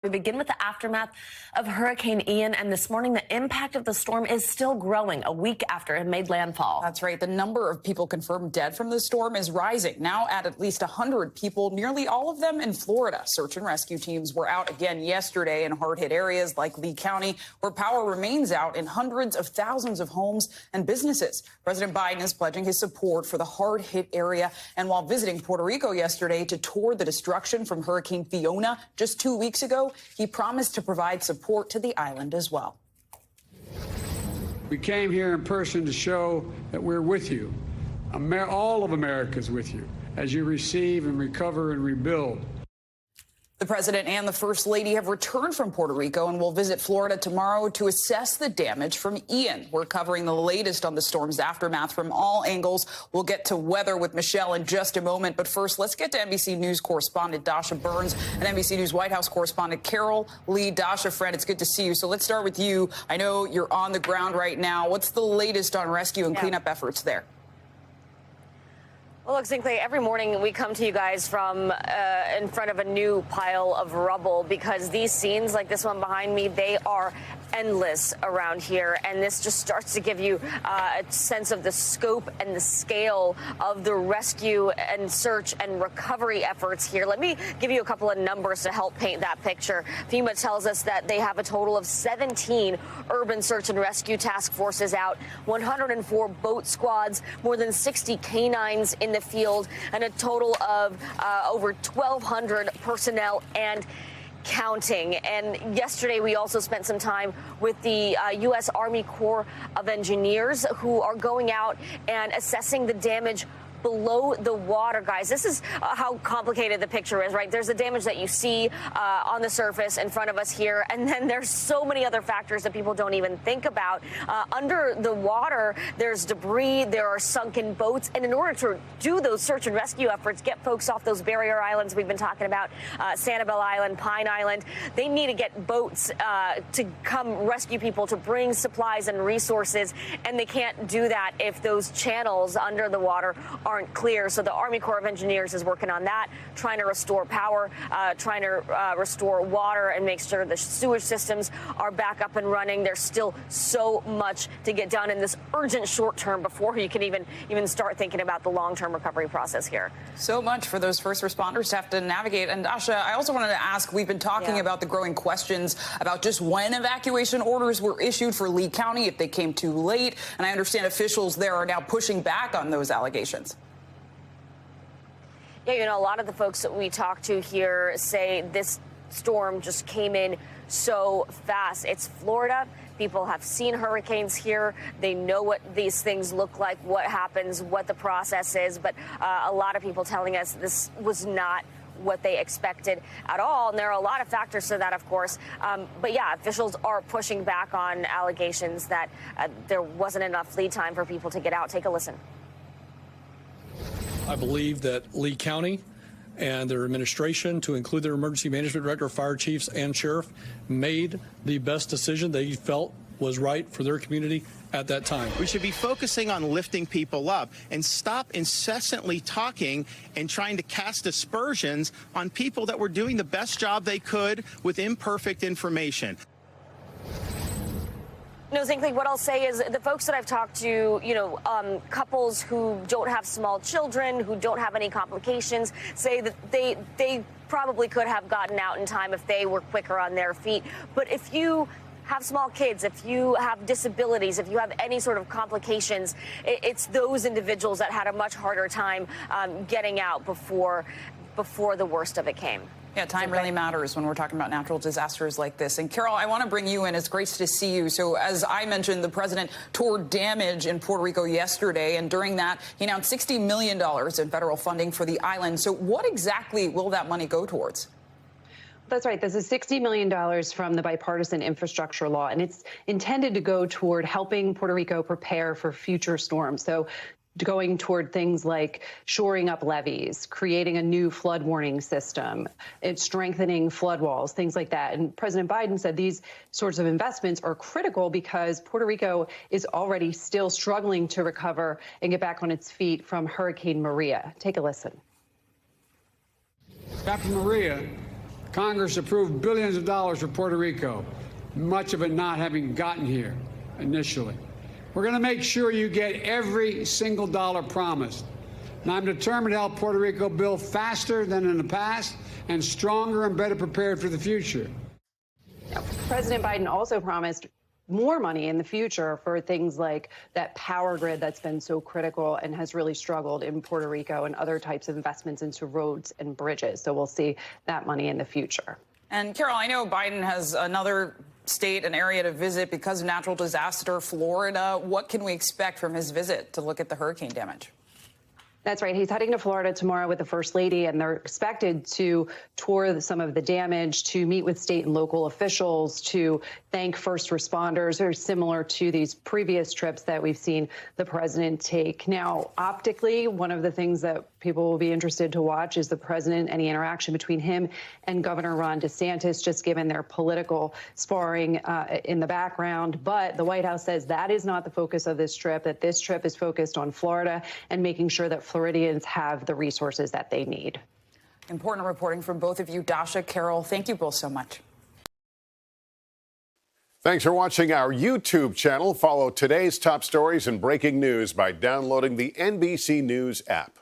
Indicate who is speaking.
Speaker 1: We begin with the aftermath of Hurricane Ian, and this morning the impact of the storm is still growing a week after it made landfall.
Speaker 2: That's right. The number of people confirmed dead from the storm is rising, now at least 100 people, nearly all of them in Florida. Search and rescue teams were out again yesterday in hard-hit areas like Lee County, where power remains out in hundreds of thousands of homes and businesses. President Biden is pledging his support for the hard-hit area, and while visiting Puerto Rico yesterday to tour the destruction from Hurricane Fiona just 2 weeks ago, he promised to provide support to the island as well.
Speaker 3: We came here in person to show that we're with you. All of America is with you as you receive and recover and rebuild.
Speaker 2: The president and the first lady have returned from Puerto Rico and will visit Florida tomorrow to assess the damage from Ian. We're covering the latest on the storm's aftermath from all angles. We'll get to weather with Michelle in just a moment. But first, let's get to NBC News correspondent Dasha Burns and NBC News White House correspondent Carol Lee. Dasha, friend, it's good to see you. So let's start with you. I know you're on the ground right now. What's the latest on rescue and cleanup efforts there?
Speaker 4: Well, look, Zinkley, every morning we come to you guys from in front of a new pile of rubble because these scenes like this one behind me, they are endless around here. And this just starts to give you a sense of the scope and the scale of the rescue and search and recovery efforts here. Let me give you a couple of numbers to help paint that picture. FEMA tells us that they have a total of 17 urban search and rescue task forces out, 104 boat squads, more than 60 canines in the field, and a total of over 1,200 personnel and counting. And yesterday we also spent some time with the U.S. Army Corps of Engineers, who are going out and assessing the damage below the water, guys. This is how complicated the picture is, right? There's the damage that you see on the surface in front of us here, and then there's so many other factors that people don't even think about. Under the water, there's debris, there are sunken boats, and in order to do those search and rescue efforts, get folks off those barrier islands we've been talking about, Sanibel Island, Pine Island, they need to get boats to come rescue people, to bring supplies and resources, and they can't do that if those channels under the water aren't clear. So the Army Corps of Engineers is working on that, trying to restore power, trying to restore water and make sure the sewage systems are back up and running. There's still so much to get done in this urgent short term before you can even start thinking about the long-term recovery process here.
Speaker 2: So much for those first responders to have to navigate. And Dasha, I also wanted to ask, we've been talking about the growing questions about just when evacuation orders were issued for Lee County, if they came too late. And I understand officials there are now pushing back on those allegations.
Speaker 4: Yeah, you know, a lot of the folks that we talk to here say this storm just came in so fast. It's Florida. People have seen hurricanes here. They know what these things look like, what happens, what the process is. But a lot of people telling us this was not what they expected at all. And there are a lot of factors to that, of course. But yeah, officials are pushing back on allegations that there wasn't enough lead time for people to get out. Take a listen.
Speaker 5: I believe that Lee County and their administration, to include their emergency management director, fire chiefs, and sheriff, made the best decision they felt was right for their community at that time.
Speaker 6: We should be focusing on lifting people up and stop incessantly talking and trying to cast aspersions on people that were doing the best job they could with imperfect information.
Speaker 4: No, Zinkley, what I'll say is the folks that I've talked to, you know, couples who don't have small children, who don't have any complications, say that they probably could have gotten out in time if they were quicker on their feet. But if you have small kids, if you have disabilities, if you have any sort of complications, it's those individuals that had a much harder time getting out before the worst of it came.
Speaker 2: Yeah, time really matters when we're talking about natural disasters like this. And Carol, I want to bring you in. It's great to see you. So as I mentioned, the president toured damage in Puerto Rico yesterday, and during that, he announced $60 million in federal funding for the island. So what exactly will that money go towards?
Speaker 7: That's right. This is $60 million from the bipartisan infrastructure law, and it's intended to go toward helping Puerto Rico prepare for future storms. So going toward things like shoring up levees, creating a new flood warning system, and strengthening flood walls, things like that. And President Biden said these sorts of investments are critical because Puerto Rico is already still struggling to recover and get back on its feet from Hurricane Maria. Take a listen.
Speaker 3: After Maria, Congress approved billions of dollars for Puerto Rico, much of it not having gotten here initially. We're going to make sure you get every single dollar promised. And I'm determined to help Puerto Rico build faster than in the past and stronger and better prepared for the future.
Speaker 7: Now, President Biden also promised more money in the future for things like that power grid that's been so critical and has really struggled in Puerto Rico, and other types of investments into roads and bridges. So we'll see that money in the future.
Speaker 2: And Carol, I know Biden has another state, an area to visit because of natural disaster, Florida. What can we expect from his visit to look at the hurricane damage?
Speaker 7: That's right. He's heading to Florida tomorrow with the First Lady, and they're expected to tour some of the damage, to meet with state and local officials, to thank first responders, very similar to these previous trips that we've seen the president take. Now, optically, one of the things that people will be interested to watch is the president, any interaction between him and Governor Ron DeSantis, just given their political sparring in the background. But the White House says that is not the focus of this trip, that this trip is focused on Florida and making sure that Floridians have the resources that they need.
Speaker 2: Important reporting from both of you. Dasha, Carol, thank you both so much.
Speaker 8: Thanks for watching our YouTube channel. Follow today's top stories and breaking news by downloading the NBC News app.